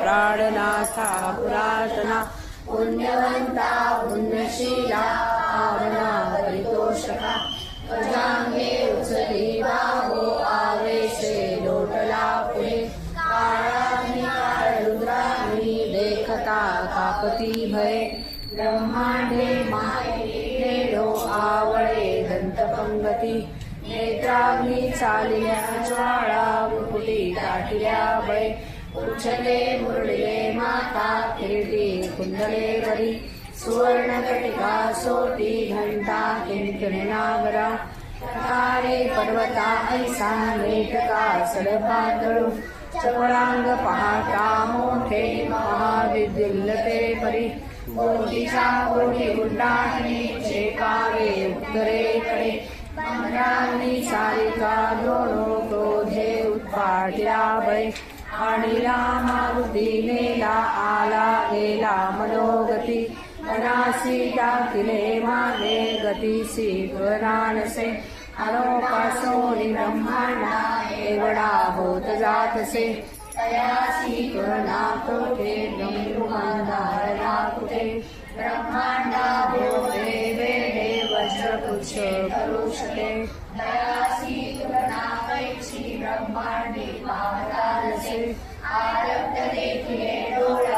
प्राणनाथा पुरातना पुण्यवंता पुण्यशीला पावना परितोषका अजांगे उचली बाहो आवेशे लोटला पुढे काळाग्नी काळ रुद्राग्नी देखता कापती भये ब्रह्मांडे मायेलो आवळे दंतपंगती नेत्राग्नी चालिल्या ज्वाळा मुकुटी दाटिल्या बळे उच्छले मुरडिले माता किरीटी कुंडले वरी सुवर्णकटिका सोटी घंटा किंकिणी नागरा तारे पर्वता ऐसा मेटका सडपातळू चपळांग पहाटा मोठे महाविद्युल्लते परी गोटीच्या गोटी गुंडाळणी शेकावे उत्तरेकडे मंत्राग्नी सारिका द्रोणो क्रोधे उत्पाटल्या बळे आणिला मारुती नेला आला गेला मनोगती मनासी दाखिले मागे गतीसी पुराणसे अनोपासोनी ब्रह्मांडा एवढा होत जातसे तयासी करुणा कोठे ब्रह्मांधारला कुठे ब्रह्मांडा भोटे वेढे वज्रपुच्छ करुषते तयासी करुणा कैक्षी ब्रह्मांडी पाहतालसे आरब्ध देखिले डोळा